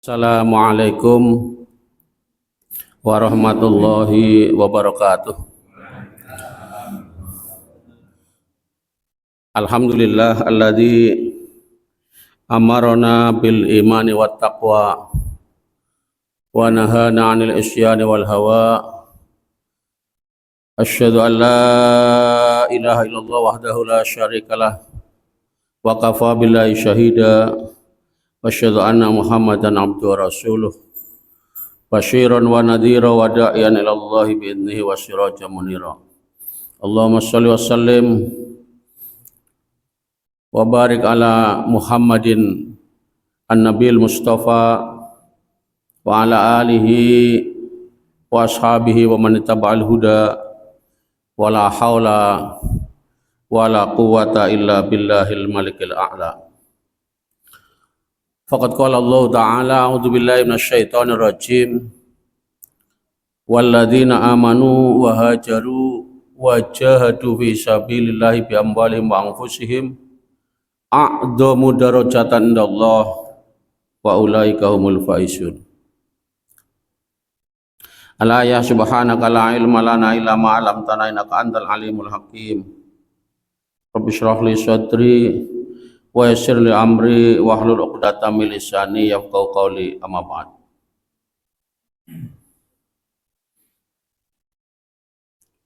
Assalamualaikum warahmatullahi wabarakatuh. Alhamdulillah alladzi amarona bil imani wat taqwa wa nahana 'anil isyani wal hawa. Asyhadu an la ilaha illallah wahdahu la syarikalah wa kafa billahi syahida. Asyhadu anna Muhammadan abduhu wa rasuluh basyiran wa nadhira wa da'iyan ila Allah bi'idnihi wa sirajan munira. Allahumma shalli wa sallim wa barik ala Muhammadin an-nabiyil mustafa wa ala alihi wa ashabihi wa man ittaba'al huda wa la haula wa la quwwata illa billahil malikil a'la. Faqad qala Allah ta'ala a'udzu billahi minasyaitonir rajim walladzina amanu wa hajaru wa jahadu fi sabilillahi bi amwalihim wa anfusihim a'dhamu darajatan indallah wa ulaika humul faizun. Ala ya subhanaka la ilma lana illa ma 'allamtana innaka antal alimul hakim. Rabbi shrah li sadri wa yassir li amri wahlul 'uqdatam min lisani yafqahu qawli, amma ba'd.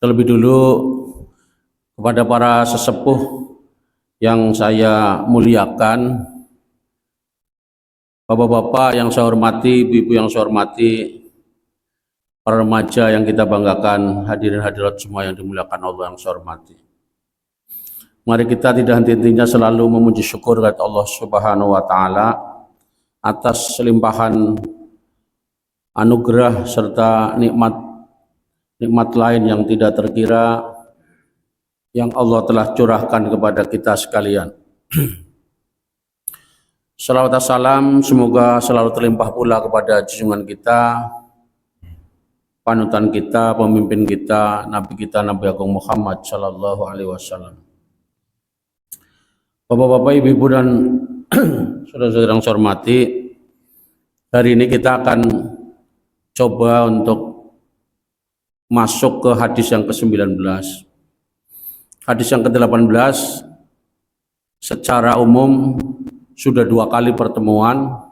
Terlebih dulu kepada para sesepuh yang saya muliakan, bapak-bapak yang saya hormati, ibu-ibu yang saya hormati, para remaja yang kita banggakan, hadirin hadirat semua yang dimuliakan Allah yang saya hormati. Mari kita tidak henti-hentinya selalu memuji syukur kepada Allah Subhanahu wa taala atas limpahan anugerah serta nikmat lain yang tidak terkira yang Allah telah curahkan kepada kita sekalian. Salawat dan salam semoga selalu terlimpah pula kepada junjungan kita, panutan kita, pemimpin kita, Nabi Agung Muhammad sallallahu alaihi wasallam. Bapak-bapak, ibu-ibu dan saudara-saudara yang saya hormati, hari ini kita akan coba untuk masuk ke hadis yang ke-19. Hadis yang ke-18 secara umum sudah 2 kali pertemuan.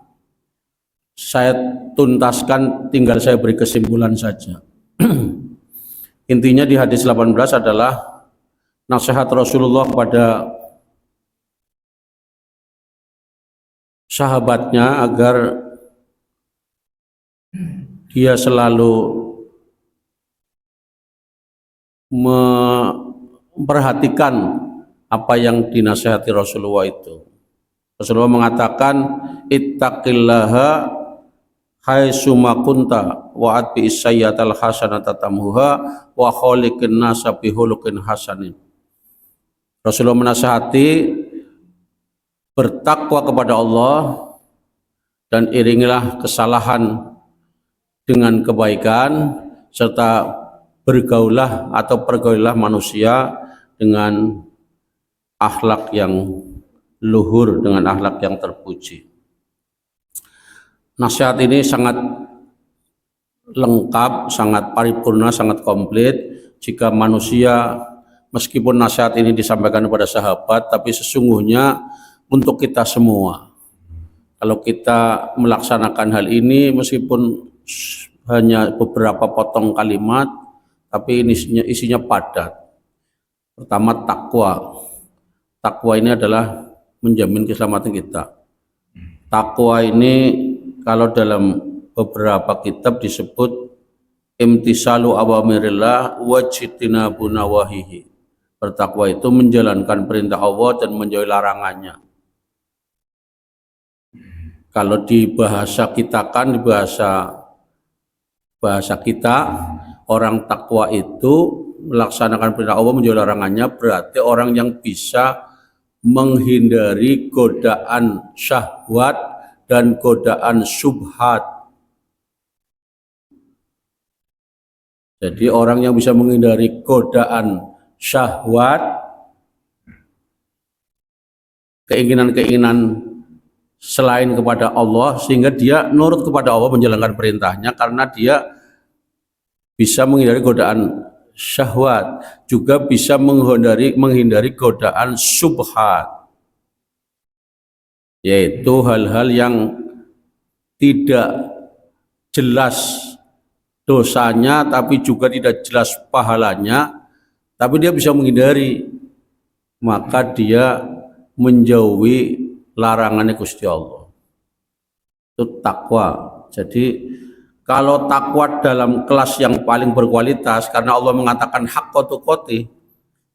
Saya tuntaskan, tinggal saya beri kesimpulan saja. Intinya di hadis 18 adalah nasihat Rasulullah kepada sahabatnya agar dia selalu memperhatikan apa yang dinasihati Rasulullah itu. Rasulullah mengatakan, ittaqillaha haitsuma kunta wa atbi sayyatal hasanata tamhuha wa khaliqin nasa bi khuluqin hasanin. Rasulullah menasihati bertakwa kepada Allah dan iringilah kesalahan dengan kebaikan, serta bergaulah atau pergaulilah manusia dengan akhlak yang luhur, dengan akhlak yang terpuji. Nasihat ini sangat lengkap, sangat paripurna, sangat komplit jika manusia, meskipun nasihat ini disampaikan kepada sahabat, tapi sesungguhnya untuk kita semua. Kalau kita melaksanakan hal ini meskipun hanya beberapa potong kalimat, tapi ini isinya padat. Pertama, takwa. Takwa ini adalah menjamin keselamatan kita. Takwa ini kalau dalam beberapa kitab disebut imtisalu awamirillah wajtinabu nawahihi. Bertakwa itu menjalankan perintah Allah dan menjauhi larangannya. Kalau di bahasa kita kan, di bahasa kita, orang takwa itu melaksanakan perintah Allah menjauhi larangannya, berarti orang yang bisa menghindari godaan syahwat dan godaan syubhat. Jadi orang yang bisa menghindari godaan syahwat, keinginan-keinginan selain kepada Allah, sehingga dia nurut kepada Allah menjalankan perintahnya karena dia bisa menghindari godaan syahwat, juga bisa menghindari godaan syubhat, yaitu hal-hal yang tidak jelas dosanya tapi juga tidak jelas pahalanya, tapi dia bisa menghindari, maka dia menjauhi larangannya Gusti Allah. Itu takwa. Jadi kalau takwa dalam kelas yang paling berkualitas, karena Allah mengatakan haqqa tuqatih,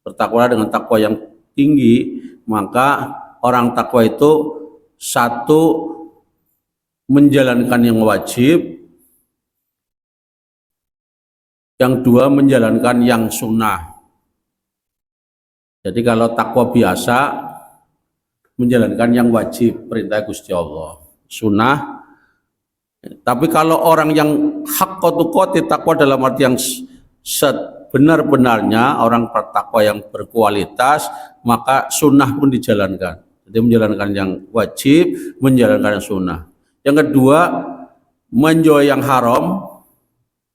bertakwa dengan takwa yang tinggi, maka orang takwa itu satu, menjalankan yang wajib, yang dua, menjalankan yang sunnah. Jadi kalau takwa biasa, menjalankan yang wajib, perintah Gusti Allah, sunnah. Tapi kalau orang yang haqqa tuqatih, takwa dalam arti yang sebenar-benarnya, orang bertakwa yang berkualitas, maka sunnah pun dijalankan. Jadi menjalankan yang wajib, menjalankan yang sunnah. Yang kedua, menjauhi yang haram,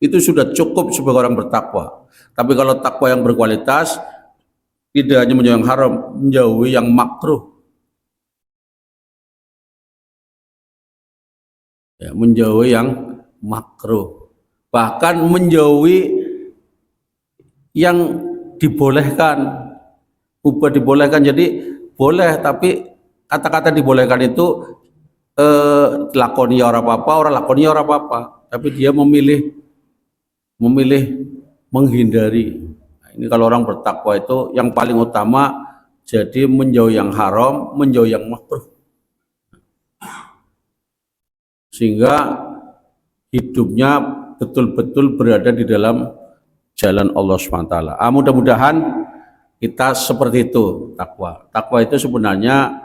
itu sudah cukup sebagai orang bertakwa. Tapi kalau takwa yang berkualitas, tidak hanya menjauhi yang haram, menjauhi yang makruh. Ya, menjauhi yang makruh, bahkan menjauhi yang dibolehkan, ubah dibolehkan. Jadi boleh, tapi kata-kata dibolehkan itu lakoni ora apa-apa, orang lakoni ora apa-apa, tapi dia memilih menghindari. Nah, ini kalau orang bertakwa itu yang paling utama, jadi menjauhi yang haram, menjauhi yang makruh, sehingga hidupnya betul-betul berada di dalam jalan Allah SWT. Mudah-mudahan kita seperti itu takwa. Takwa itu sebenarnya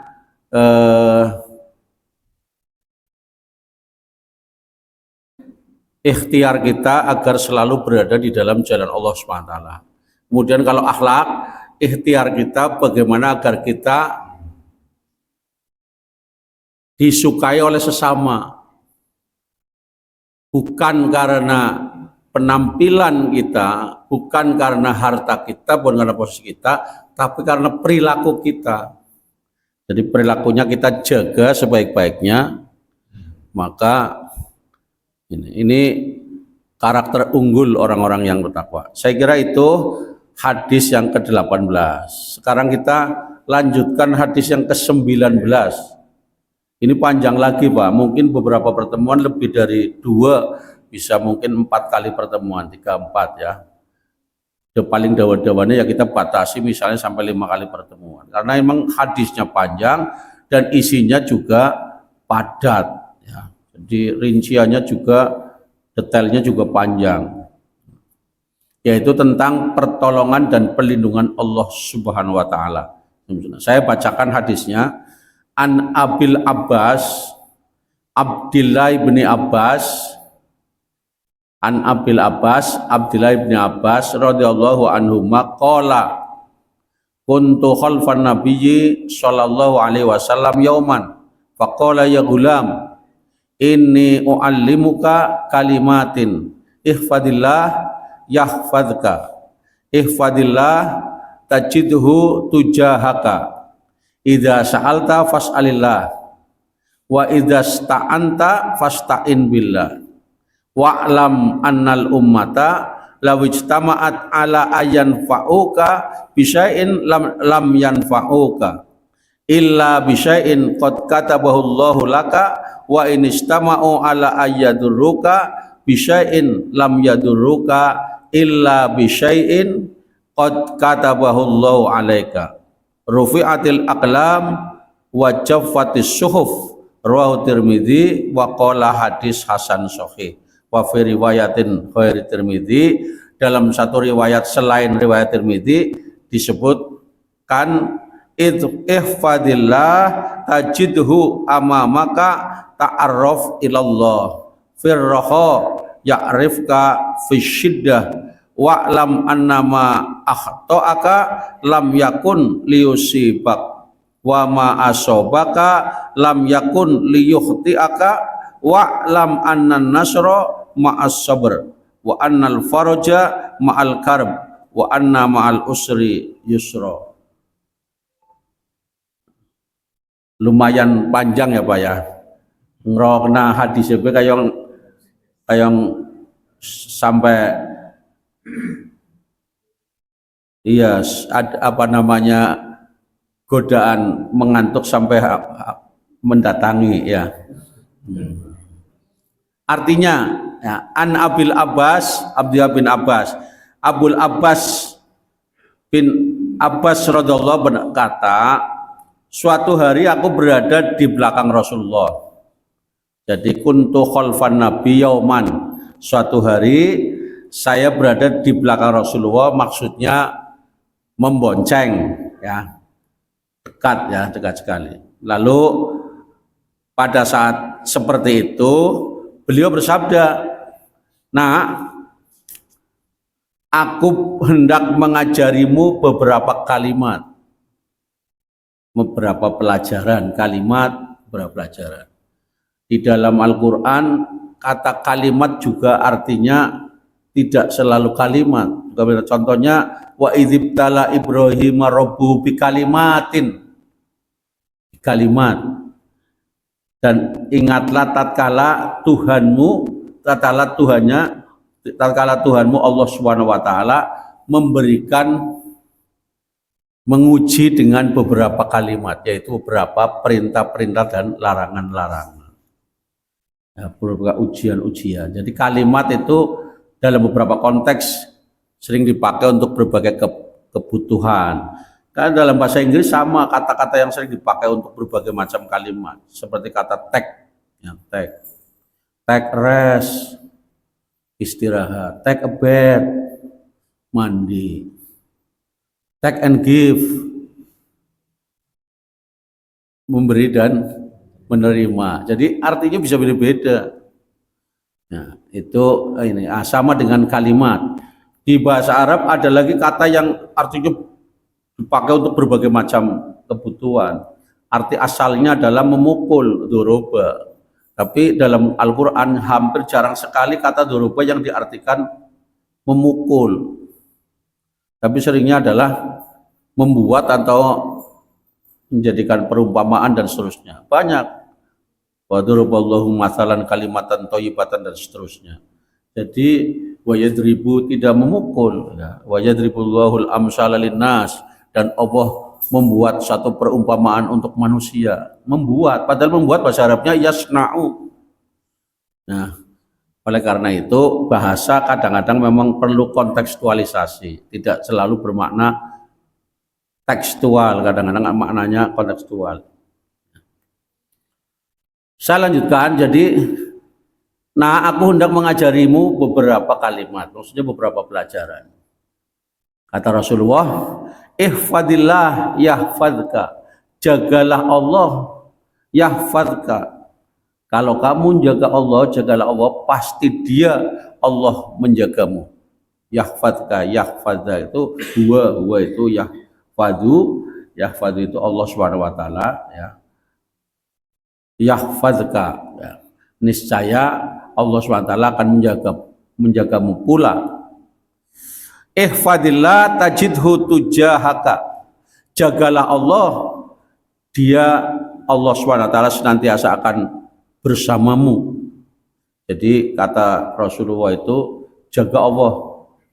ikhtiar kita agar selalu berada di dalam jalan Allah SWT. Kemudian kalau akhlak, ikhtiar kita bagaimana agar kita disukai oleh sesama, bukan karena penampilan kita, bukan karena harta kita, bukan karena posisi kita, tapi karena perilaku kita. Jadi perilakunya kita jaga sebaik-baiknya, maka ini karakter unggul orang-orang yang bertakwa. Saya kira itu hadis yang ke-18. Sekarang kita lanjutkan hadis yang ke-19. Ini panjang lagi Pak, mungkin beberapa pertemuan lebih dari 2, bisa mungkin 4 kali pertemuan, 3-4 ya. Paling dawa-dawannya ya kita batasi misalnya sampai 5 kali pertemuan, karena memang hadisnya panjang dan isinya juga padat ya. Jadi rinciannya juga, detailnya juga panjang, yaitu tentang pertolongan dan perlindungan Allah Subhanahu wa Ta'ala. Saya bacakan hadisnya. An Abil Abbas, Abdillah bin Abbas, An Abil Abbas, Abdillah bin Abbas radhiyallahu anhuma qala kuntu khalfan nabiyyi sallallahu alaihi wasallam yauman faqala ya gulam inni uallimuka kalimatin ihfadillah yahfadka ihfadillah tajidhu tujahaka idza sa'alta fas'alillah wa idza sta'anta fasta'in billah wa'lam annal ummata law ijtama'at ala ayan fa'uka bisyai'in lam yanfa'uka illa bisyai'in qad katabahu Allahu laka wa in istama'u ala ayyadurruka bisyai'in lam yadurruka illa bisyai'in qad katabahu Allahu alaika rufi'atil aqlam wa jaffatis suhuf rawahu Tirmidzi wa qala hadis hasan sahih wa fi riwayatin ghairi Tirmidzi, dalam satu riwayat selain riwayat Tirmidzi disebutkan ihfadillah tajidhu amamaka ta'arraf ilallah firraha ya'rifka fisyiddah wa'lam annama akhta'aka lam yakun liyusibak wa ma asobaka lam yakun liyukhti'aka wa lam annan nasra ma'as sabr wa annal faraja ma'al karb wa anna ma'al usri yusra. Lumayan panjang ya Pak ya. Ngrokna hadis itu kayong sampai iya apa namanya godaan mengantuk sampai mendatangi ya. Artinya ya, an Abil Abbas Abdullah bin Abbas Abul Abbas bin Abbas radhiyallahu berkata, suatu hari aku berada di belakang Rasulullah. Jadi kuntu khalfan nabi yauman. Suatu hari saya berada di belakang Rasulullah, maksudnya membonceng ya. Dekat sekali. Lalu pada saat seperti itu beliau bersabda, "Nah, aku hendak mengajarimu beberapa kalimat." Beberapa pelajaran, beberapa pelajaran. Di dalam Al-Quran, kata kalimat juga artinya tidak selalu kalimat. Contohnya, wa idzibtala Ibrahim rabbuhu bikalimatin. Kalimat. Dan ingatlah tatkala Tuhanmu Allah Subhanahu wa taala menguji dengan beberapa kalimat, yaitu beberapa perintah-perintah dan larangan-larangan. Ya, beberapa ujian-ujian. Jadi kalimat itu dalam beberapa konteks sering dipakai untuk berbagai kebutuhan. Karena dalam bahasa Inggris sama kata-kata yang sering dipakai untuk berbagai macam kalimat, seperti kata take rest, istirahat, take a bath, mandi, take and give, memberi dan menerima. Jadi artinya bisa beda-beda. Nah, itu ini sama dengan kalimat. Di bahasa Arab ada lagi kata yang artinya dipakai untuk berbagai macam kebutuhan. Arti asalnya adalah memukul, doroba. Tapi dalam Al-Quran hampir jarang sekali kata doroba yang diartikan memukul. Tapi seringnya adalah membuat atau menjadikan perumpamaan dan seterusnya. Banyak. Wa daraballahu mathalan kalimatan thayyibatan dan seterusnya. Jadi wa yadribu tidak memukul ya. Wa yadribullahul amsala linnas, dan Allah membuat satu perumpamaan untuk manusia. Padahal membuat bahasa Arabnya yasna'u. Nah, oleh karena itu bahasa kadang-kadang memang perlu kontekstualisasi, tidak selalu bermakna tekstual, kadang-kadang maknanya kontekstual. Saya lanjutkan, jadi nah aku hendak mengajarimu beberapa kalimat, maksudnya beberapa pelajaran. Kata Rasulullah, ihfadillah yahfadka, jagalah Allah yahfadka. Kalau kamu jaga Allah, jagalah Allah, pasti dia Allah menjagamu. Yahfadka, yahfadha itu huwa itu yahfadu itu Allah Subhanahu wa taala ya. Yahfadka ya. Niscaya Allah SWT akan menjagamu pula. Ihfadillah tajidhu tujahaka, jagalah Allah, dia Allah SWT senantiasa akan bersamamu. Jadi kata Rasulullah itu, jaga Allah,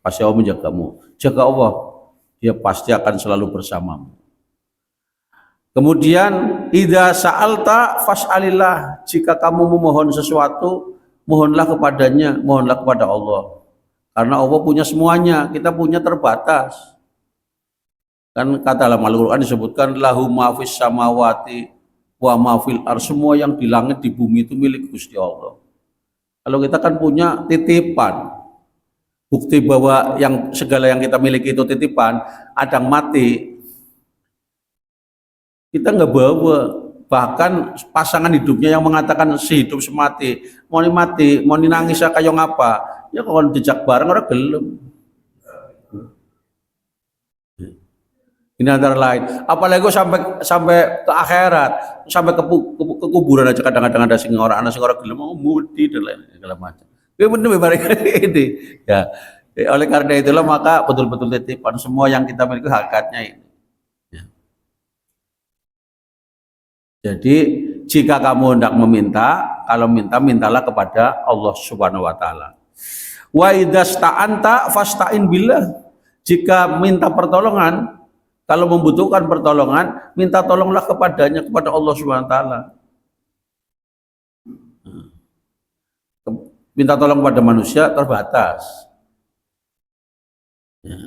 pasti Allah menjagamu. Jaga Allah, dia pasti akan selalu bersamamu. Kemudian idza sa'alta fas'alillah, jika kamu memohon sesuatu, mohonlah kepadanya, mohonlah kepada Allah. Karena Allah punya semuanya, kita punya terbatas. Kan kata dalam Al-Qur'an disebutkan lahu ma fis samawati wa ma fil ardh, semua yang di langit di bumi itu milik Gusti Allah. Kalau kita kan punya titipan. Bukti bahwa yang segala yang kita miliki itu titipan, ada yang mati, kita nggak bawa. Bahkan pasangan hidupnya yang mengatakan sehidup semati, mau mati, mau nangis kayak ngapa, ya kalau dijak bareng orang gelem. Ini antara lain. Apalagi kok sampai sampai ke akhirat, sampai ke kuburan aja kadang-kadang ada sing orang gelem mau mudi dan lain segala macam. Itu benar memang ini. Ya. Oleh karena itulah maka betul-betul titipan semua yang kita miliki hakikatnya ini. Ya. Jadi jika kamu hendak meminta, kalau minta mintalah kepada Allah Subhanahu wa taala. Wa idasta'anta fasta'in billah. Jika minta pertolongan, kalau membutuhkan pertolongan, minta tolonglah kepadanya, kepada Allah Subhanahu wa taala. Minta tolong kepada manusia terbatas. Ya.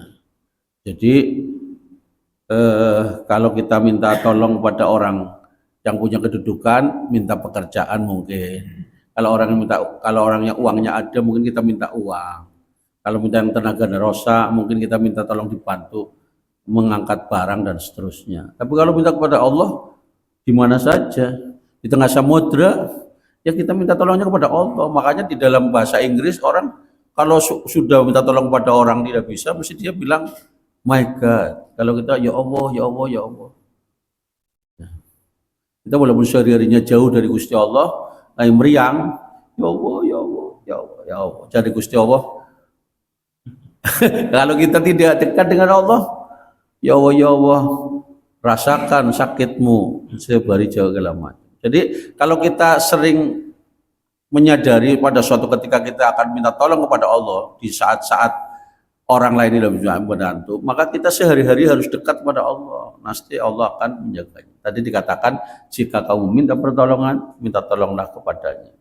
Jadi kalau kita minta tolong kepada orang yang punya kedudukan, minta pekerjaan mungkin. Kalau orangnya uangnya ada, mungkin kita minta uang. Kalau minta yang tenaga darosa, mungkin kita minta tolong dibantu mengangkat barang dan seterusnya. Tapi kalau minta kepada Allah, di mana saja, di tengah samudra, ya kita minta tolongnya kepada Allah. Makanya di dalam bahasa Inggris orang kalau sudah minta tolong kepada orang tidak bisa, mesti dia bilang, my God. Kalau kita, ya Allah, ya Allah, ya Allah. Kita walaupun sehari-harinya jauh dari Gusti Allah, lagi meriang, ya Allah, ya Allah, ya Allah, ya Allah. Jadi Gusti Allah. Kalau kita tidak dekat dengan Allah, ya Allah, ya Allah, rasakan sakitmu sebari jauh kelamat. Jadi kalau kita sering menyadari pada suatu ketika kita akan minta tolong kepada Allah di saat-saat orang lain tidak bisa membantu, maka kita sehari-hari harus dekat kepada Allah. Pasti Allah akan menjaganya. Tadi dikatakan jika kamu minta pertolongan, minta tolonglah kepadanya.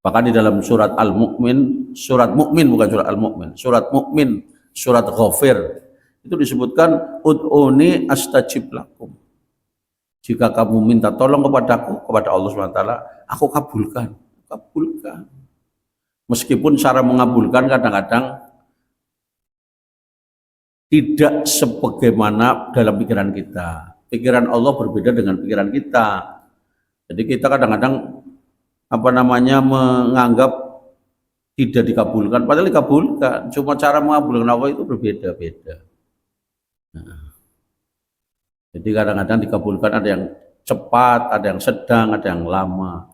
Bahkan di dalam surat Al-Mu'min, surat Mu'min bukan surat Al-Mu'min, surat Mu'min, surat Ghafir, itu disebutkan ud'uni astajib lakum. Jika kamu minta tolong kepadaku, kepada Allah SWT, aku kabulkan. Kabulkan. Meskipun cara mengabulkan kadang-kadang tidak sebagaimana dalam pikiran kita. Pikiran Allah berbeda dengan pikiran kita. Jadi kita kadang-kadang menganggap tidak dikabulkan, padahal dikabulkan. Cuma cara mengabulkan Allah itu berbeda-beda. Nah, jadi kadang-kadang dikabulkan ada yang cepat, ada yang sedang, ada yang lama.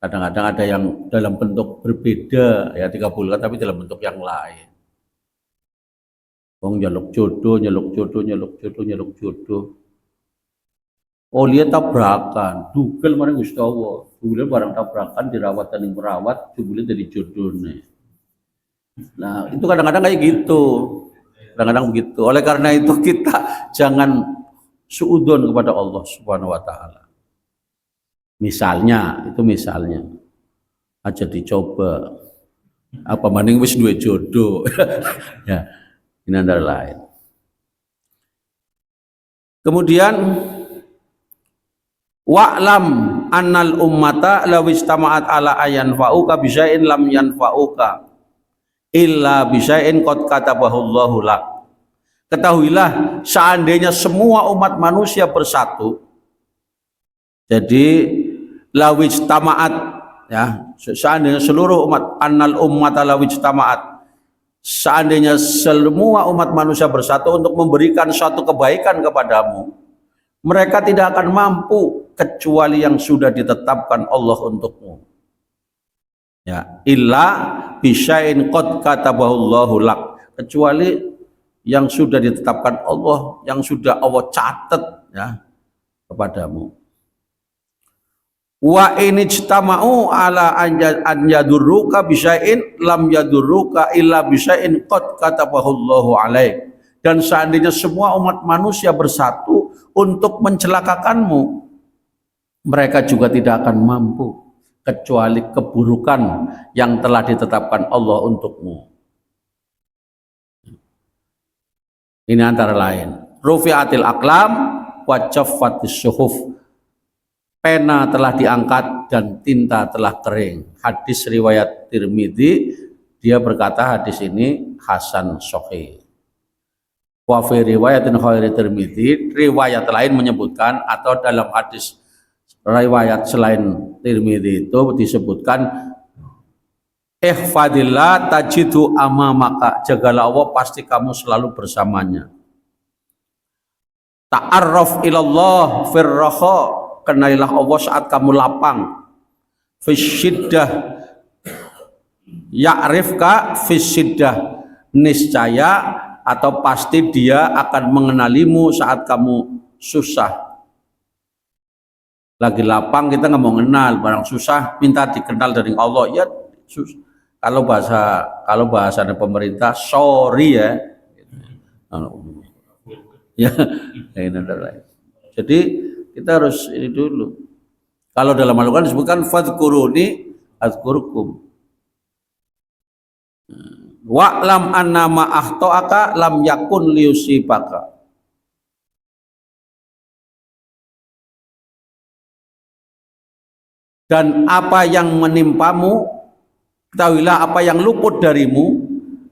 Kadang-kadang ada yang dalam bentuk berbeda, ya dikabulkan tapi dalam bentuk yang lain. Nyaluk jodoh, nyaluk jodoh, nyaluk jodoh, nyaluk jodoh. Oh lihat tabrakan, dugel marang Gusti Allah. Dugel barang tabrakan dirawat dan merawat, dugel jadi jodohnya. Nah itu kadang-kadang kayak gitu, kadang-kadang begitu. Oleh karena itu kita jangan suudon kepada Allah Subhanahu wa taala. Misalnya, itu misalnya aja dicoba. Apa maning wis duwe jodoh. Ya, ini antara lain. Kemudian wa'lam annal ummata law istama'at ala ayan fa'uka bisya'in lam yanfa'uka illa bisya'in qad katabahu Allahu lak. Ketahuilah seandainya semua umat manusia bersatu, jadi lawij tamaat, ya, seandainya seluruh umat, annal ummata lawij tamaat, seandainya semua umat manusia bersatu untuk memberikan suatu kebaikan kepadamu, mereka tidak akan mampu kecuali yang sudah ditetapkan Allah untukmu. Ya, illa bisya'in qad katabahu Allahu lak, kecuali yang sudah ditetapkan Allah, yang sudah Allah catat ya kepadamu. Wa inijtama'u ala an yadurruka bisya'in lam yadurruka illa bisya'in qad katabahu Allahu alaik. Dan seandainya semua umat manusia bersatu untuk mencelakakanmu, mereka juga tidak akan mampu kecuali keburukan yang telah ditetapkan Allah untukmu. Ini antara lain. Rufi'atil aqlam wa jaffatis suhuf. Pena telah diangkat dan tinta telah kering. Hadis riwayat Tirmidzi, dia berkata hadis ini hasan sahih. Wa fi riwayatin ghairi Tirmidzi, riwayat lain menyebutkan atau dalam hadis riwayat selain Tirmidzi itu disebutkan ihfadillah tajidu amamaka, jagalah Allah pasti kamu selalu bersamanya. Ta'arraf ilallah firraha, kenalilah Allah saat kamu lapang. Fisyiddah ya'rifka fisyiddah, niscaya atau pasti dia akan mengenalimu saat kamu susah. Lagi lapang kita nggak mau kenal, barang susah minta dikenal dari Allah. Ya kalau bahasanya pemerintah sorry ya. Ya, jadi kita harus ini dulu. Kalau dalam Al-Quran disebutkan fadhkuruni adzkurkum. Wa'lam annama akhta'aka lam yakun liyusibaka. Dan apa yang menimpamu, ketahuilah apa yang luput darimu,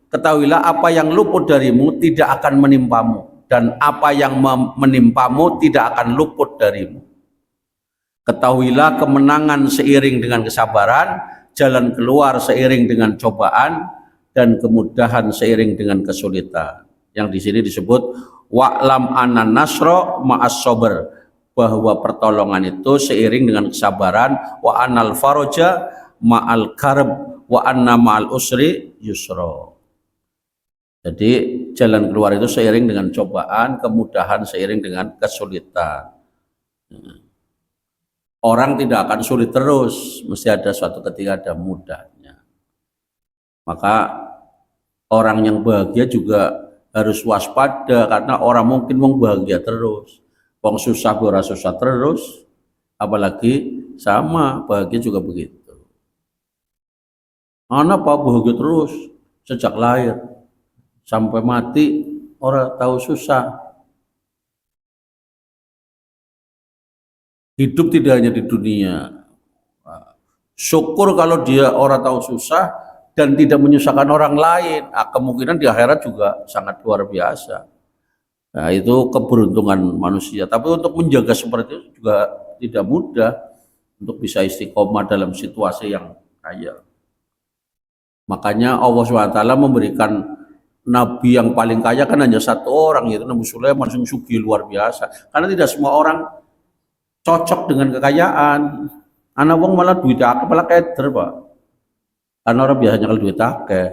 ketahuilah apa yang luput darimu tidak akan menimpamu, dan apa yang menimpamu tidak akan luput darimu. Ketahuilah kemenangan seiring dengan kesabaran, jalan keluar seiring dengan cobaan, dan kemudahan seiring dengan kesulitan. Yang di sini disebut wa'lam anan nasra ma'as sabr, bahwa pertolongan itu seiring dengan kesabaran, wa anal faraja ma'al karb wa anna ma'al usri yusra. Jadi jalan keluar itu seiring dengan cobaan, kemudahan seiring dengan kesulitan. Orang tidak akan sulit terus, mesti ada suatu ketika ada mudahnya. Maka orang yang bahagia juga harus waspada, karena orang mungkin mau bahagia terus, wong susah ora susah terus, apalagi sama bahagia juga begitu. Anak apa bahagia terus sejak lahir sampai mati, orang tahu susah. Hidup tidak hanya di dunia. Syukur kalau dia orang tahu susah dan tidak menyusahkan orang lain. Kemungkinan di akhirat juga sangat luar biasa. Nah, itu keberuntungan manusia. Tapi untuk menjaga seperti itu juga tidak mudah, untuk bisa istiqomah dalam situasi yang kaya. Makanya Allah SWT memberikan nabi yang paling kaya kan hanya satu orang, yaitu Nabi Sulaiman, yang sugih luar biasa. Karena tidak semua orang cocok dengan kekayaan. Anak wong malah duit akeh malah keder, Pak. Karena orang biasanya kalau duit akeh,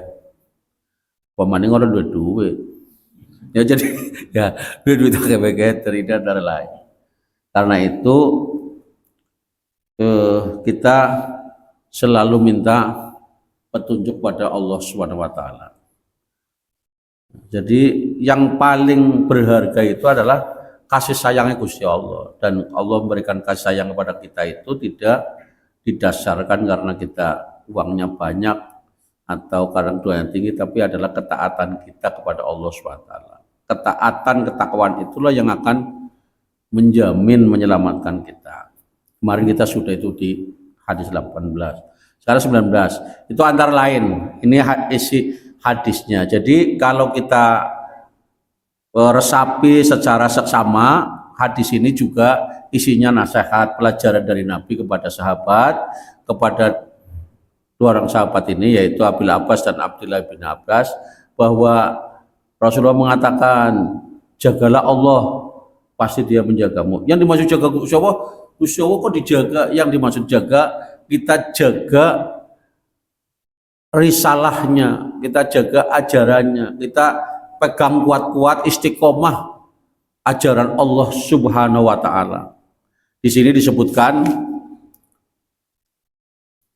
pemaning orang duit. Ya jadi ya duit akeh keder ini antara lain. Karena itu kita selalu minta petunjuk pada Allah SWT. Jadi yang paling berharga itu adalah kasih sayangnya Gusti Allah, dan Allah memberikan kasih sayang kepada kita itu tidak didasarkan karena kita uangnya banyak atau karena doa yang tinggi, tapi adalah ketaatan kita kepada Allah SWT. Ketaatan, ketakwaan itulah yang akan menjamin menyelamatkan kita. Kemarin kita sudah itu di hadis 18. Sekarang 19. Itu antara lain, ini isi hadisnya. Jadi kalau kita resapi secara seksama, hadis ini juga isinya nasihat, pelajaran dari Nabi kepada sahabat, kepada dua orang sahabat ini, yaitu Abil Abbas dan Abdullah bin Abbas, bahwa Rasulullah mengatakan, jagalah Allah, pasti dia menjagamu. Yang dimaksud jaga Gusti Allah kok dijaga? Yang dimaksud jaga, kita jaga risalahnya, kita jaga ajarannya, kita pegang kuat-kuat istiqomah ajaran Allah Subhanahu wa Ta'ala. Di sini disebutkan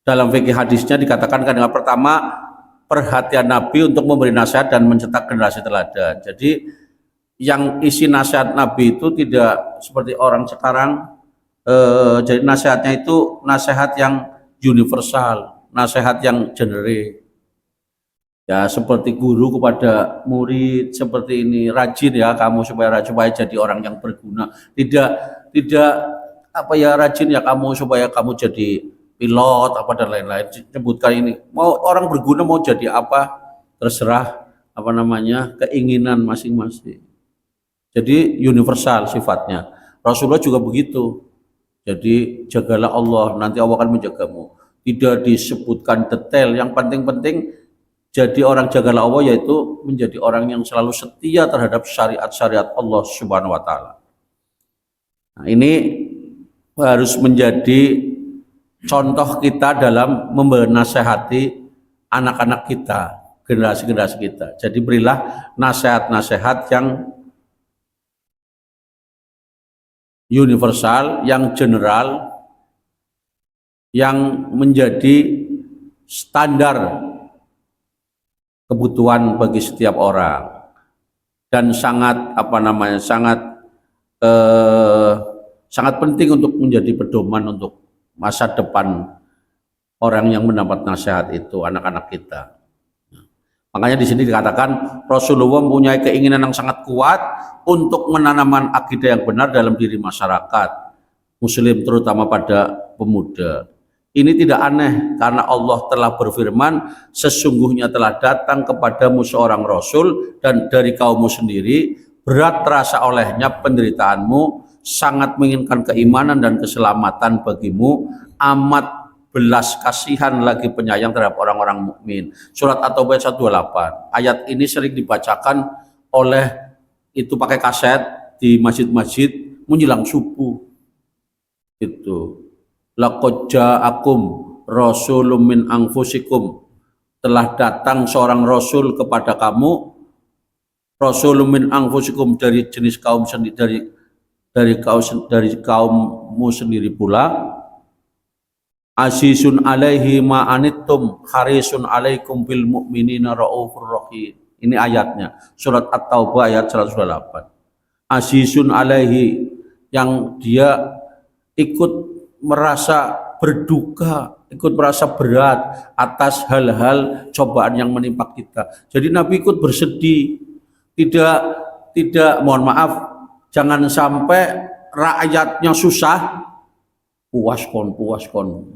dalam fikih hadisnya, dikatakan kan, yang pertama perhatian Nabi untuk memberi nasihat dan mencetak generasi teladan. Jadi yang isi nasihat Nabi itu tidak seperti orang sekarang. Jadi nasihatnya itu nasihat yang universal, nasihat yang generik. Ya seperti guru kepada murid, seperti ini, rajin ya kamu supaya jadi orang yang berguna. Tidak apa ya, rajin ya kamu supaya kamu jadi pilot apa dan lain-lain. Sebutkan ini. Mau orang berguna mau jadi apa, terserah apa namanya, keinginan masing-masing. Jadi universal sifatnya. Rasulullah juga begitu. Jadi jagalah Allah, nanti Allah akan menjagamu. Tidak disebutkan detail, yang penting-penting jadi orang jagalah Allah, yaitu menjadi orang yang selalu setia terhadap syariat-syariat Allah Subhanahu wa Ta'ala. Nah, ini harus menjadi contoh kita dalam menasehati anak-anak kita, generasi-generasi kita. Jadi berilah nasihat-nasihat yang universal, yang general, yang menjadi standar kebutuhan bagi setiap orang dan sangat sangat penting untuk menjadi pedoman untuk masa depan orang yang mendapat nasihat itu, anak-anak kita. Makanya di sini dikatakan Rasulullah mempunyai keinginan yang sangat kuat untuk menanamkan akidah yang benar dalam diri masyarakat Muslim, terutama pada pemuda. Ini tidak aneh karena Allah telah berfirman, sesungguhnya telah datang kepadamu seorang Rasul dan dari kaummu sendiri berat terasa olehnya penderitaanmu, sangat menginginkan keimanan dan keselamatan bagimu, amat belas kasihan lagi penyayang terhadap orang-orang mukmin. Surat At-Taubah 128. Ayat ini sering dibacakan oleh itu pakai kaset di masjid-masjid menjelang subuh. Itu. Laqad ja'akum rasulun min anfusikum. Telah datang seorang rasul kepada kamu, rasulun min anfusikum, dari jenis kaum sendiri, dari kaummu sendiri pula. Azizun alaihi ma anittum harisun alaikum bil mu'minina raufur rahim. Ini ayatnya. Surat At-Taubah ayat 108. Azizun alaihi, yang dia ikut merasa berduka, ikut merasa berat atas hal-hal cobaan yang menimpa kita. Jadi Nabi ikut bersedih. Tidak mohon maaf, jangan sampai rakyatnya susah puas kon.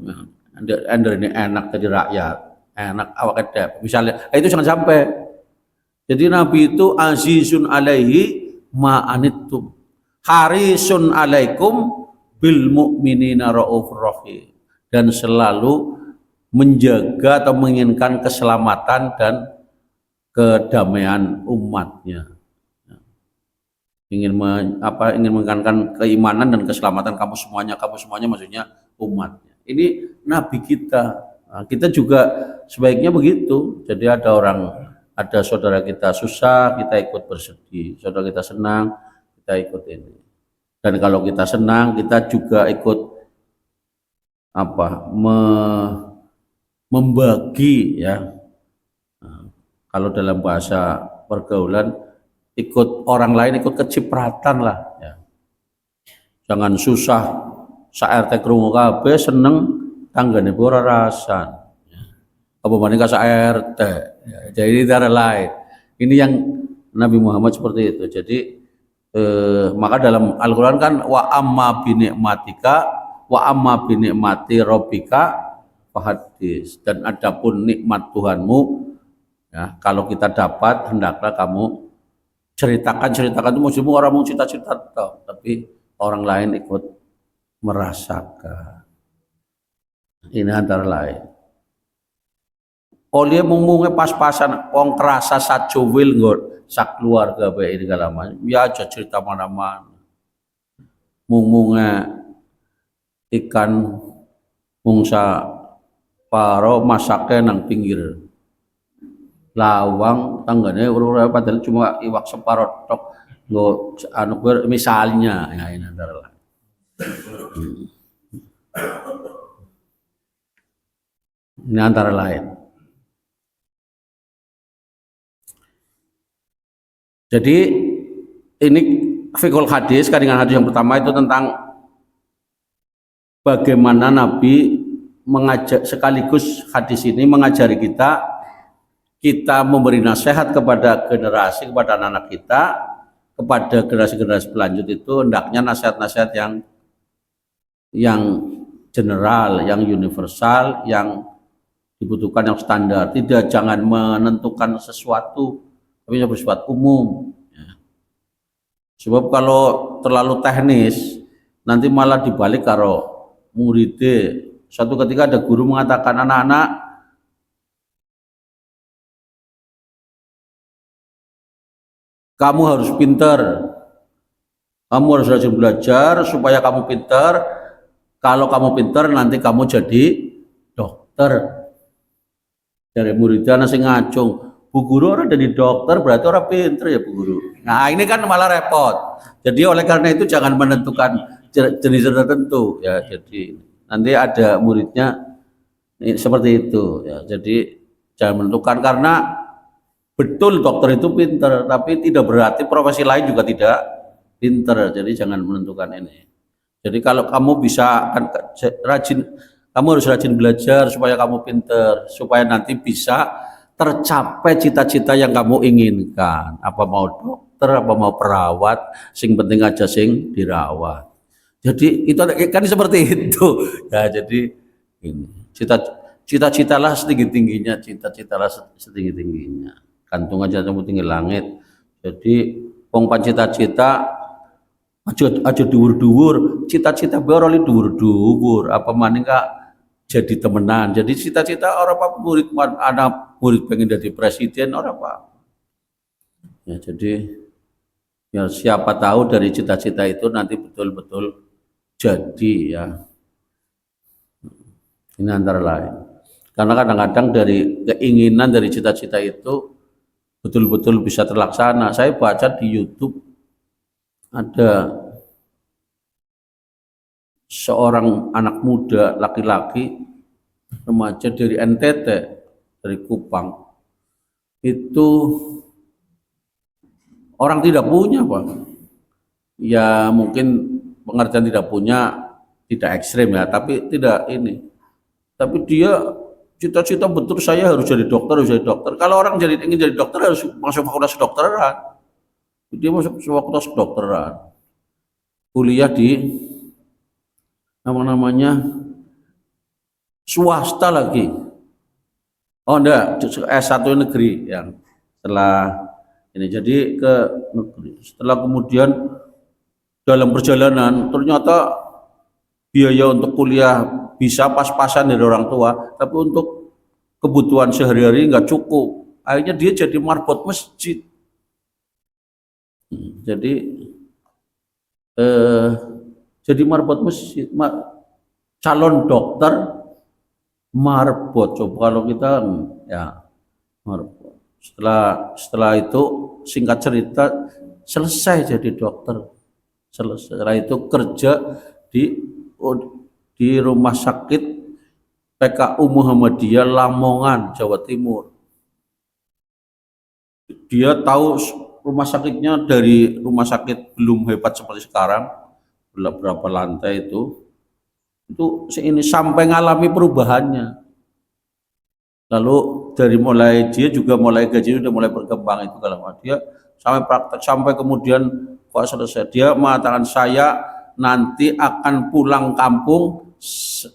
Nah, ini enak jadi rakyat, enak awak edep. Misalnya, itu jangan sampai. Jadi Nabi itu azizun alaihi ma anittum, harisun alaikum bil mu'minina raufur rahim, dan selalu menjaga atau menginginkan keselamatan dan kedamaian umatnya. Ingin menginginkan keimanan dan keselamatan kamu semuanya maksudnya umatnya. Ini Nabi kita. Nah, kita juga sebaiknya begitu. Jadi ada saudara kita susah, kita ikut bersedih. Saudara kita senang, kita ikut ini. Dan kalau kita senang, kita juga ikut membagi ya. Nah, kalau dalam bahasa pergaulan, ikut orang lain, ikut kecipratan lah ya. Jangan susah sa RT krungu kabeh seneng tanggane ora rasan ya. Apa maning ka sa RT ya. Jadi cara lain. Ini yang Nabi Muhammad seperti itu. Jadi maka dalam Al-Qur'an kan wa amma bi ni'mati rabbika fahadis, dan adapun nikmat Tuhanmu ya, kalau kita dapat hendaklah kamu ceritakan itu, maksudmu orang mau cerita tapi orang lain ikut merasakan. Ini antara lain. Oleh mungmunge pas-pasan wong kerasa sacuwil nggon sak keluarga bae ini kalaman. Ya aja cerita mana-mana. Mungmunge ikan mungsa paro masake nang pinggir lawang tanggane ora padahal cuma iwak separoh tok nggo anu misalnya ya, ini antara lain. Ini antara lain. Jadi ini fikul hadis, kandungan hadis yang pertama itu tentang bagaimana Nabi mengajak, sekaligus hadis ini mengajari kita memberi nasihat kepada generasi, kepada anak-anak kita, kepada generasi-generasi pelanjut itu hendaknya nasihat-nasihat yang general, yang universal, yang dibutuhkan, yang standar. Tidak, jangan menentukan sesuatu, tapi bersifat umum. Ya. Sebab kalau terlalu teknis, nanti malah dibalik karo muridnya. Suatu ketika ada guru mengatakan, anak-anak, kamu harus pintar, Kamu harus rajin belajar supaya kamu pintar. Kalau kamu pintar nanti kamu jadi dokter. Dari muridnya nasi ngacung, Bu Guru orang jadi dokter berarti orang pintar ya Bu Guru. Nah ini kan malah repot. Jadi oleh karena itu jangan menentukan jenis tertentu ya. Jadi nanti ada muridnya seperti itu ya. Jadi jangan menentukan karena betul dokter itu pintar, tapi tidak berarti profesi lain juga tidak pintar. Jadi jangan menentukan ini. Jadi kalau kamu bisa kan rajin, kamu harus rajin belajar supaya kamu pintar, supaya nanti bisa tercapai cita-cita yang kamu inginkan. Apa mau dokter, apa mau perawat, sing penting aja sing dirawat. Jadi itu kan seperti itu. Ya jadi ini cita-citalah setinggi-tingginya, cita-citalah setinggi-tingginya. Kantung aja kamu tinggi langit. Jadi wong cita-cita aja dhuwur-dhuwur, cita-cita bae ora dhuwur-dhuwur, apa maning Kak jadi temenan. Jadi cita-cita orang apa murid anak murid pengen jadi presiden orang apa. Ya jadi ya siapa tahu dari cita-cita itu nanti betul-betul jadi ya. Ini antara lain. Karena kadang-kadang dari keinginan dari cita-cita itu betul-betul bisa terlaksana. Saya baca di YouTube ada seorang anak muda laki-laki remaja dari NTT, dari Kupang, itu orang tidak punya Pak. Ya mungkin pengertian tidak punya tidak ekstrim ya, tapi tidak ini. Tapi dia cita-cita betul saya harus jadi dokter, harus jadi dokter. Kalau orang ingin jadi dokter harus masuk fakultas kedokteran. Dia masuk fakultas kedokteran. Kuliah di apa namanya swasta lagi. Oh enggak, S1 negeri yang setelah ini jadi ke negeri. Setelah kemudian dalam perjalanan ternyata biaya untuk kuliah bisa pas-pasan dari orang tua, tapi untuk kebutuhan sehari-hari nggak cukup. Akhirnya dia jadi marbot masjid. Jadi jadi marbot masjid, calon dokter marbot. Coba kalau kita ya marbot. Setelah itu singkat cerita selesai jadi dokter. Setelah itu kerja di rumah sakit PKU Muhammadiyah Lamongan, Jawa Timur. Dia tahu rumah sakitnya dari rumah sakit belum hebat seperti sekarang, berapa lantai itu ini sampai ngalami perubahannya. Lalu dari mulai dia juga mulai gaji udah mulai berkembang itu kalau dia sampai praktek sampai kemudian kok selesai dia mengatakan saya nanti akan pulang kampung.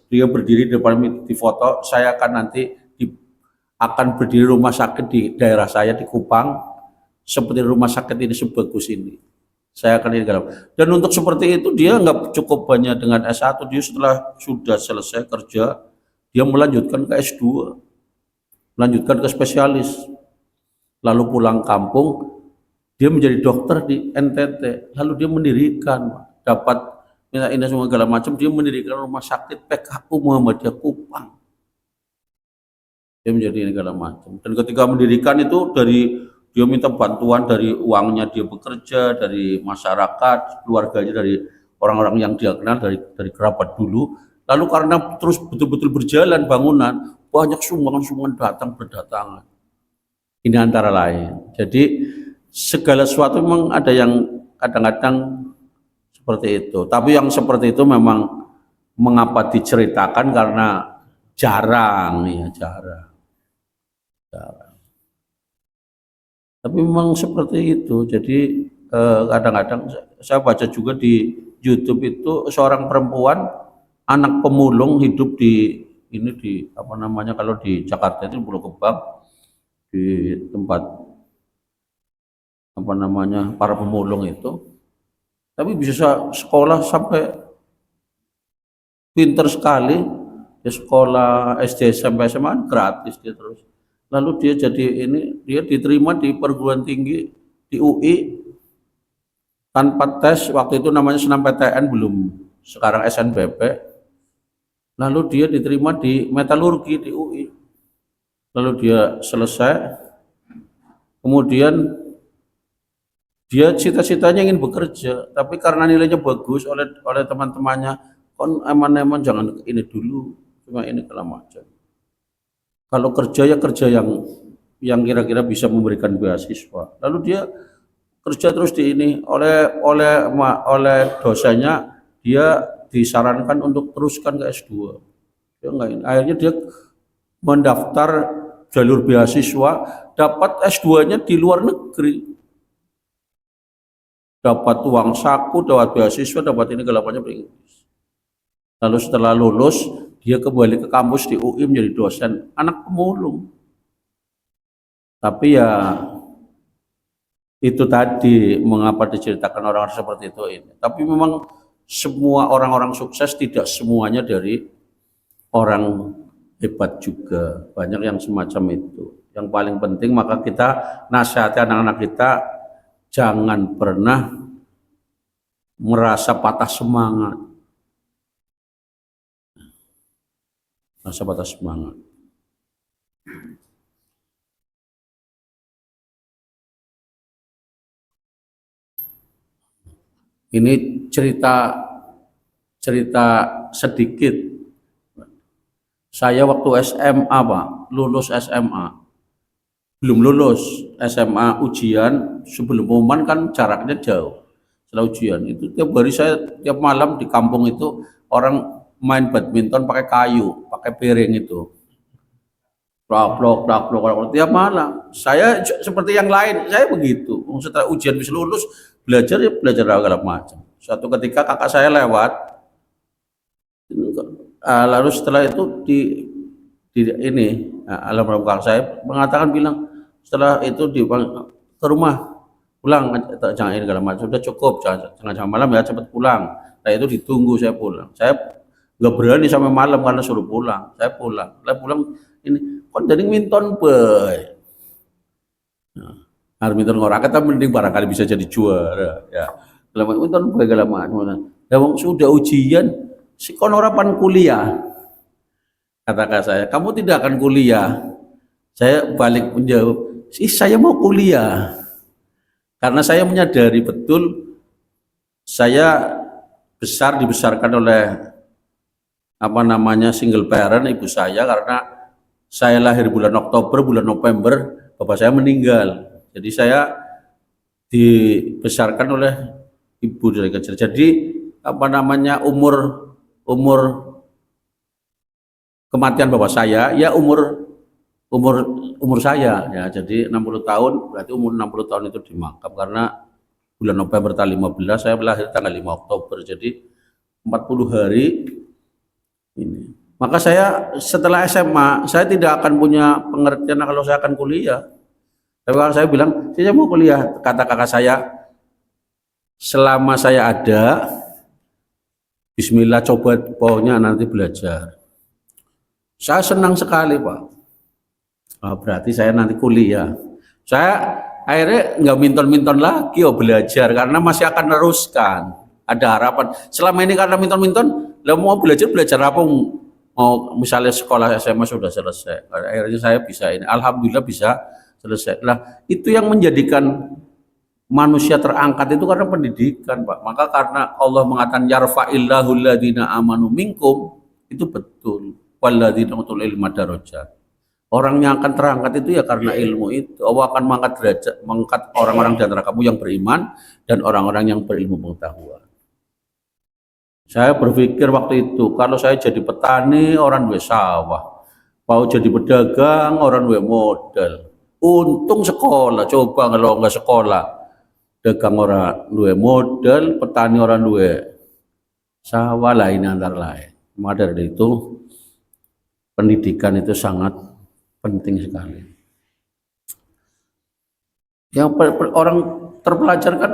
Dia berdiri di depan di foto, saya akan nanti akan berdiri rumah sakit di daerah saya di Kupang seperti rumah sakit ini sebagus ini. Saya akan ini dan untuk seperti itu dia nggak cukup banyak dengan S1, dia setelah sudah selesai kerja dia melanjutkan ke S2, melanjutkan ke spesialis, lalu pulang kampung dia menjadi dokter di NTT, lalu dia mendirikan dapat minta ini semua segala macam, dia mendirikan rumah sakit PKU Muhammadiyah Kupang. Dia menjadi segala macam. Dan ketika mendirikan itu dia minta bantuan dari uangnya dia bekerja, dari masyarakat, keluarganya, dari orang-orang yang dia kenal, dari kerabat dulu. Lalu karena terus betul-betul berjalan bangunan, banyak sumbangan-sumbangan datang berdatangan. Ini antara lain. Jadi segala sesuatu memang ada yang kadang-kadang seperti itu. Tapi yang seperti itu memang mengapa diceritakan karena jarang ya, jarang. Tapi memang seperti itu. Jadi kadang-kadang saya baca juga di YouTube itu seorang perempuan anak pemulung hidup di ini di apa namanya kalau di Jakarta itu Pulau Gebang di tempat apa namanya para pemulung itu. Tapi bisa sekolah sampai pinter sekali, ya sekolah SD sampai SMA gratis dia terus. Lalu dia jadi ini, dia diterima di perguruan tinggi di UI, tanpa tes, waktu itu namanya SNMPTN, belum sekarang SNBP. Lalu dia diterima di metalurgi di UI. Lalu dia selesai, kemudian dia cita-citanya ingin bekerja, tapi karena nilainya bagus oleh teman-temannya, kon eman-eman jangan ini dulu, cuma ini segala macam. Kalau kerja ya kerja yang kira-kira bisa memberikan beasiswa. Lalu dia kerja terus di ini oleh dosennya, dia disarankan untuk teruskan ke S2. Dia enggak ini. Akhirnya dia mendaftar jalur beasiswa, dapat S2-nya di luar negeri. Dapat uang saku, dapat beasiswa, dapat ini segala-macam di Inggris. Lalu setelah lulus, dia kembali ke kampus di UI menjadi dosen, anak pemulung. Tapi ya itu tadi mengapa diceritakan orang-orang seperti itu ini. Tapi memang semua orang-orang sukses tidak semuanya dari orang hebat juga. Banyak yang semacam itu. Yang paling penting maka kita nasihati anak-anak kita, jangan pernah merasa patah semangat. Merasa patah semangat. Ini cerita sedikit. Saya waktu SMA, Pak, lulus SMA. Belum lulus SMA, ujian sebelum pengumuman kan jaraknya jauh. Setelah ujian itu tiap hari saya tiap malam di kampung itu orang main badminton pakai kayu, pakai piring itu. Plak tiap malam. Saya seperti yang lain, saya begitu. Setelah ujian bisa lulus, belajar ya belajar segala macam. Suatu ketika kakak saya lewat, lalu setelah itu di ini almarhum kakak saya mengatakan bilang, setelah itu ke rumah pulang, jangan ini segala macam, sudah cukup, jangan malam ya, cepat pulang. Nah itu ditunggu, saya pulang. Saya nggak berani sampai malam karena suruh pulang. Saya pulang. Saya pulang ini kon jadi minton boy. Nah, minton orang kata mending barangkali bisa jadi juara ya. Kalau minton boy segala macam. Ya sudah ujian, si kon ora pan kuliah. Kata saya, kamu tidak akan kuliah. Saya balik menjawab, saya mau kuliah. Karena saya menyadari betul saya dibesarkan oleh single parent ibu saya, karena saya lahir bulan Oktober, bulan November bapak saya meninggal. Jadi saya dibesarkan oleh ibu dari kecil. Jadi umur kematian bapak saya ya umur saya ya, jadi 60 tahun, berarti umur 60 tahun itu dimakam karena bulan November tanggal 15, saya lahir tanggal 5 Oktober, jadi 40 hari ini. Maka saya setelah SMA, saya tidak akan punya pengertian kalau saya akan kuliah. Tapi kalau saya bilang, saya mau kuliah, kata kakak saya, selama saya ada, bismillah coba pokoknya nanti belajar. Saya senang sekali Pak. Oh, berarti saya nanti kuliah. Saya akhirnya nggak minton-minton lagi belajar karena masih akan teruskan. Ada harapan. Selama ini karena minton-minton, lah mau belajar apa? Mau misalnya sekolah SMA sudah selesai. Akhirnya saya bisa ini. Alhamdulillah bisa selesai. Lah itu yang menjadikan manusia terangkat itu karena pendidikan, Pak. Maka karena Allah mengatakan yarfa'illahu alladziina amanu minkum, itu betul. Walladziina utul ilma darajat. Orang yang akan terangkat itu ya karena ilmu itu. Allah akan mengangkat derajat, mengangkat orang-orang di antara kamu yang beriman dan orang-orang yang berilmu pengetahuan. Saya berpikir waktu itu, kalau saya jadi petani, orang duwe sawah. Mau jadi pedagang, orang duwe modal. Untung sekolah, coba kalau nggak sekolah. Dagang orang duwe modal, petani orang duwe sawah, lain antara lain. Maka dari itu, pendidikan itu sangat penting sekali. Yang orang terpelajar kan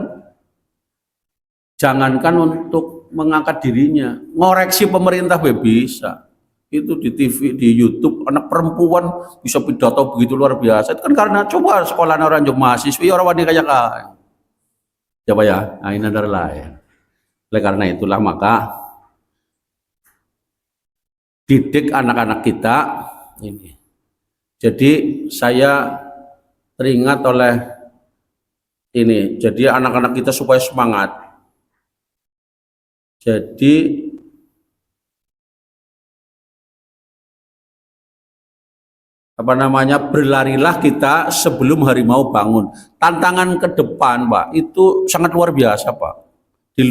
jangankan untuk mengangkat dirinya, ngoreksi pemerintah bisa. Itu di TV, di YouTube, anak perempuan bisa pidato begitu luar biasa. Itu kan karena coba sekolah orang mahasiswa orang wanita kayak Coba ya, nah, ini adalah lain. Oleh karena itulah maka didik anak-anak kita ini. Jadi saya teringat oleh ini. Jadi anak-anak kita supaya semangat. Jadi apa namanya, berlarilah kita sebelum harimau bangun. Tantangan ke depan, Pak, itu sangat luar biasa, Pak. Di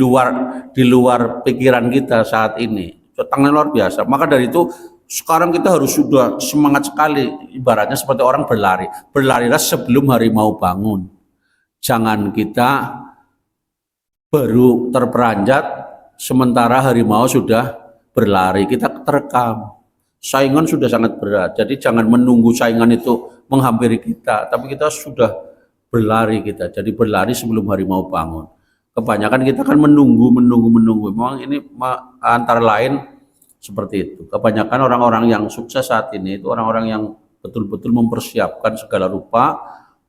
luar pikiran kita saat ini. Tantangan luar biasa. Maka dari itu sekarang kita harus sudah semangat sekali, ibaratnya seperti orang berlari. Berlarilah sebelum harimau bangun. Jangan kita baru terperanjat sementara harimau sudah berlari. Kita terekam. Saingan sudah sangat berat, jadi jangan menunggu saingan itu menghampiri kita, tapi kita sudah berlari kita. Jadi berlari sebelum harimau bangun. Kebanyakan kita kan menunggu. Memang ini antara lain seperti itu. Kebanyakan orang-orang yang sukses saat ini itu orang-orang yang betul-betul mempersiapkan segala rupa,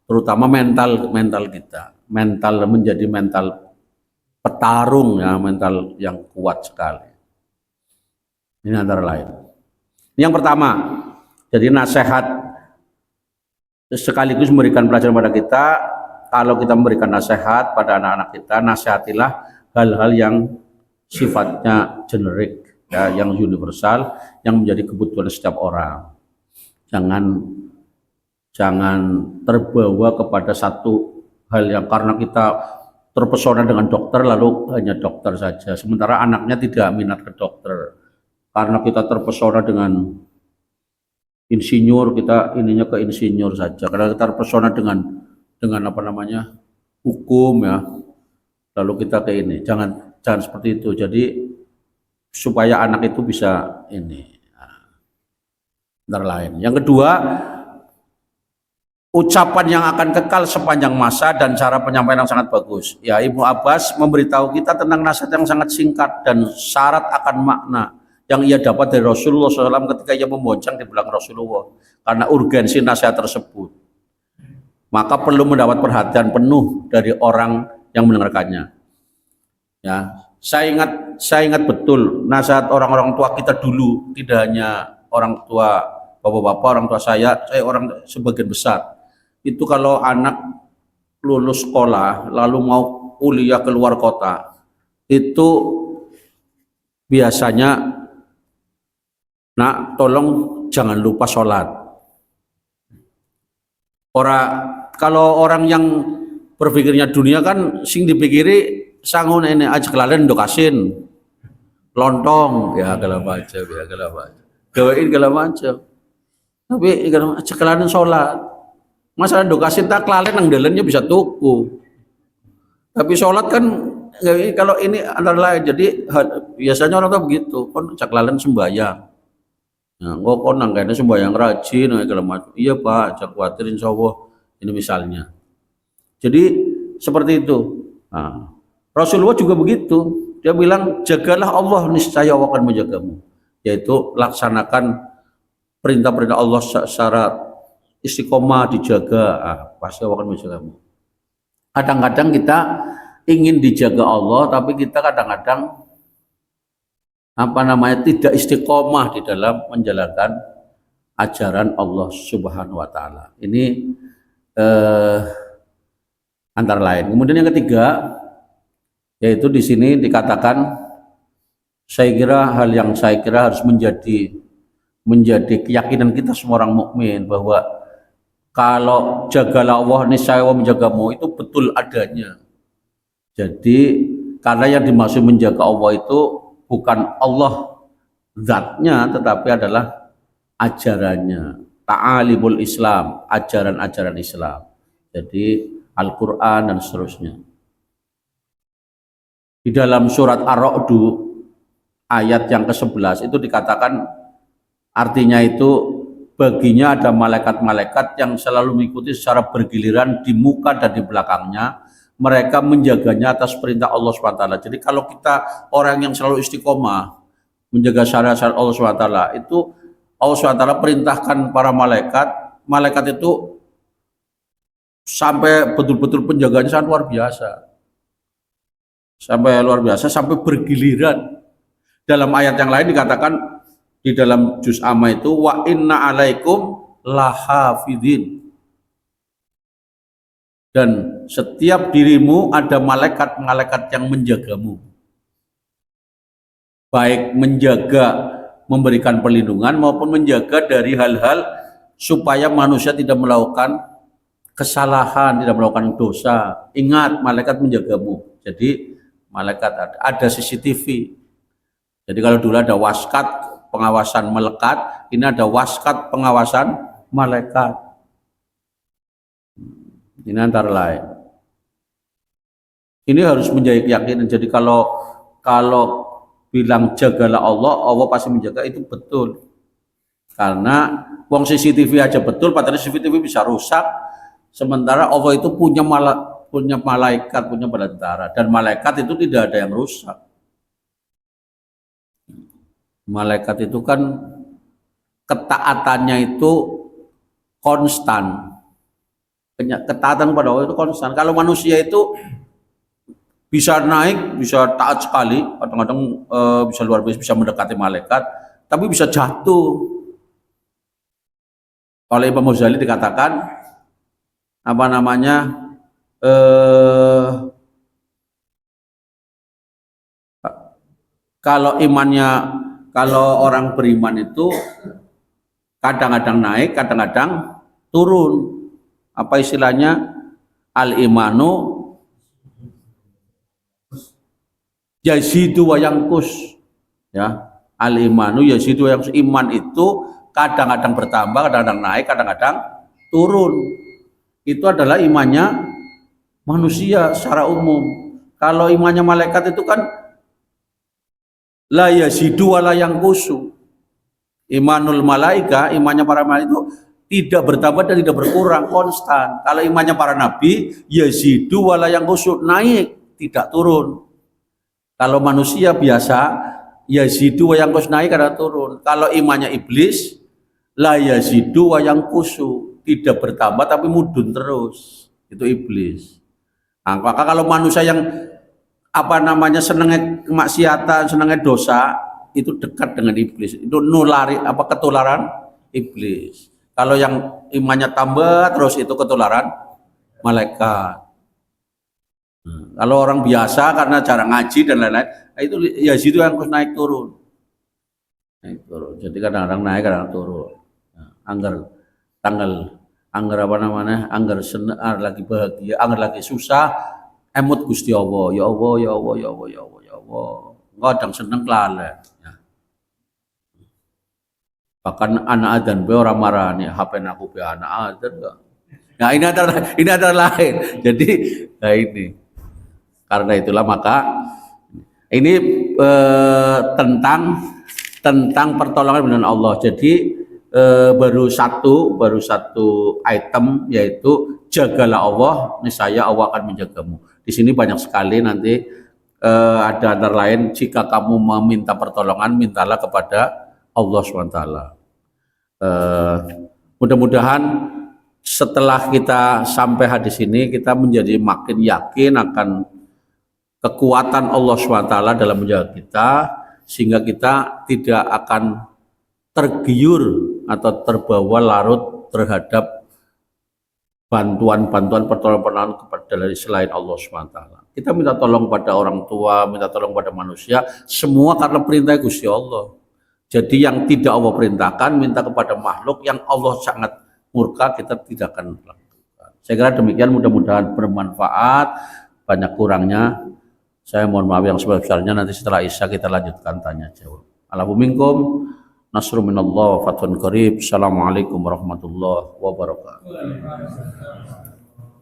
terutama mental kita. Mental menjadi mental petarung ya, mental yang kuat sekali. Ini antara lain. Yang pertama, jadi nasihat sekaligus memberikan pelajaran pada kita. Kalau kita memberikan nasihat pada anak-anak kita, nasihatilah hal-hal yang sifatnya generik, ya, yang universal, yang menjadi kebutuhan setiap orang. Jangan terbawa kepada satu hal yang karena kita terpesona dengan dokter lalu hanya dokter saja, sementara anaknya tidak minat ke dokter. Karena kita terpesona dengan insinyur, kita ininya ke insinyur saja. Karena kita terpesona dengan apa namanya, hukum ya, lalu kita ke ini. Jangan seperti itu. Jadi supaya anak itu bisa ini. Antara lain. Yang kedua, ucapan yang akan kekal sepanjang masa dan cara penyampaian yang sangat bagus. Ya, Ibnu Abbas memberitahu kita tentang nasihat yang sangat singkat dan syarat akan makna yang ia dapat dari Rasulullah SAW ketika ia membonceng di belakang Rasulullah. Karena urgensi nasihat tersebut, maka perlu mendapat perhatian penuh dari orang yang mendengarkannya. Ya, saya ingat betul nasihat orang-orang tua kita dulu, tidak hanya orang tua bapak-bapak, orang tua saya orang sebagian besar. Itu kalau anak lulus sekolah lalu mau kuliah ke luar kota, itu biasanya, nak, tolong jangan lupa sholat. Kalau orang yang berpikirnya dunia kan sing dipikiri sangun ini aja kelalen dokasin lontong ya segala macam gawain segala macam. Tapi aja kelalen sholat. Masalah dokasin tak kelalen nang dalannya bisa tuku. Tapi sholat kan kalau ini antara lain. Jadi biasanya orang tuh begitu, kon cak kelalen sembahyang. Nah, kok nang kene sembahyang rajin segala macam. Iya Pak, jangan khawatir insyaallah. Ini misalnya. Jadi seperti itu. Nah, Rasulullah juga begitu. Dia bilang, jagalah Allah, niscaya Allah akan menjagamu. Yaitu laksanakan perintah-perintah Allah secara istiqomah, dijaga, pasti Allah akan menjagamu. Kadang-kadang kita ingin dijaga Allah, tapi kita kadang-kadang tidak istiqomah di dalam menjalankan ajaran Allah Subhanahu wa taala. Ini antara lain. Kemudian yang ketiga, yaitu di sini dikatakan, saya kira harus menjadi keyakinan kita semua orang mukmin bahwa kalau jagalah Allah niscaya Allah menjagamu, itu betul adanya. Jadi karena yang dimaksud menjaga Allah itu bukan Allah zatnya, tetapi adalah ajarannya, ta'alimul Islam, ajaran-ajaran Islam. Jadi Al-Quran dan seterusnya. Di dalam surat Ar-Ra'd ayat yang ke-11 itu dikatakan, artinya itu baginya ada malaikat-malaikat yang selalu mengikuti secara bergiliran di muka dan di belakangnya. Mereka menjaganya atas perintah Allah SWT. Jadi kalau kita orang yang selalu istiqomah menjaga syariat Allah SWT, itu Allah SWT perintahkan para malaikat itu sampai betul-betul penjagaannya sangat luar biasa. sampai luar biasa, sampai bergiliran. Dalam ayat yang lain dikatakan di dalam juz amma itu wa inna alaikum lahafidin, dan setiap dirimu ada malaikat-malaikat yang menjagamu, baik menjaga memberikan perlindungan maupun menjaga dari hal-hal supaya manusia tidak melakukan kesalahan, tidak melakukan dosa. Ingat, malaikat menjagamu. Jadi malaikat ada CCTV. Jadi kalau dulu ada waskat pengawasan melekat, ini ada waskat pengawasan malaikat. Ini antara lain. Ini harus menjadi keyakinan. Jadi kalau bilang jagalah Allah, Allah pasti menjaga, itu betul. Karena wong CCTV aja betul, padahal CCTV bisa rusak. Sementara Allah itu punya malaikat, punya bala tentara, dan malaikat itu tidak ada yang rusak. Malaikat itu kan ketaatannya itu konstan. Ketaatan pada Allah itu konstan. Kalau manusia itu bisa naik, bisa taat sekali, kadang-kadang bisa luar biasa, bisa mendekati malaikat, tapi bisa jatuh. Oleh Imam Ghazali dikatakan apa namanya, kalau orang beriman itu kadang-kadang naik, kadang-kadang turun. Apa istilahnya? Al-imanu yazidu wa yanqus. Ya, al-imanu yazidu wa yanqus. Iman itu kadang-kadang bertambah, kadang-kadang naik, kadang-kadang turun. Itu adalah imannya manusia secara umum. Kalau imannya malaikat itu kan la yazidu wa la yanqusu. Imanul malaika, imannya para malaikat itu tidak bertambah dan tidak berkurang, konstan. Kalau imannya para nabi, yazidu wa la yanqusu, naik, tidak turun. Kalau manusia biasa, yazidu wa yanqus, naik karena turun. Kalau imannya iblis, la yazidu wa yanqusu, tidak bertambah tapi mudun terus. Itu iblis. Nah, maka kalau manusia yang apa namanya senengnya kemaksiatan, senengnya dosa, itu dekat dengan iblis. Itu nulari apa ketularan iblis. Kalau yang imannya tambah terus, itu ketularan malaikat. Kalau orang biasa karena jarang ngaji dan lain-lain, itu ya situ yang harus naik turun. Jadi kadang-kadang naik, kadang-kadang turun. Anggar apa namanya? Anggar senang, lagi bahagia, anggar lagi susah, emut Gusti Allah, ya Allah, ya Allah, ya Allah, ya Allah, ya Allah. Kadang seneng kelalen. Ya. Bahkan anak adzan be orang marah nih, HP aku be anak adzan enggak. Nah, ini ada lain. Jadi, nah ini. Karena itulah maka ini tentang pertolongan dengan Allah. Jadi baru satu item, yaitu jagalah Allah, niscaya Allah akan menjagamu. Di sini banyak sekali nanti ada antara lain, jika kamu meminta pertolongan, mintalah kepada Allah SWT. Mudah-mudahan setelah kita sampai hadis ini, kita menjadi makin yakin akan kekuatan Allah SWT dalam menjaga kita, sehingga kita tidak akan tergiur atau terbawa larut terhadap bantuan-bantuan pertolongan dari selain Allah SWT. Kita minta tolong pada orang tua, minta tolong pada manusia, semua karena perintah Gusti Allah. Jadi yang tidak Allah perintahkan, minta kepada makhluk yang Allah sangat murka, kita tidak akan lakukan. Saya kira demikian, mudah-mudahan bermanfaat. Banyak kurangnya saya mohon maaf yang sebesar-besarnya. Nanti setelah Isya kita lanjutkan tanya jawab. Allahu minkum, nasrun minallah, fathun qarib. Assalamualaikum warahmatullahi wabarakatuh.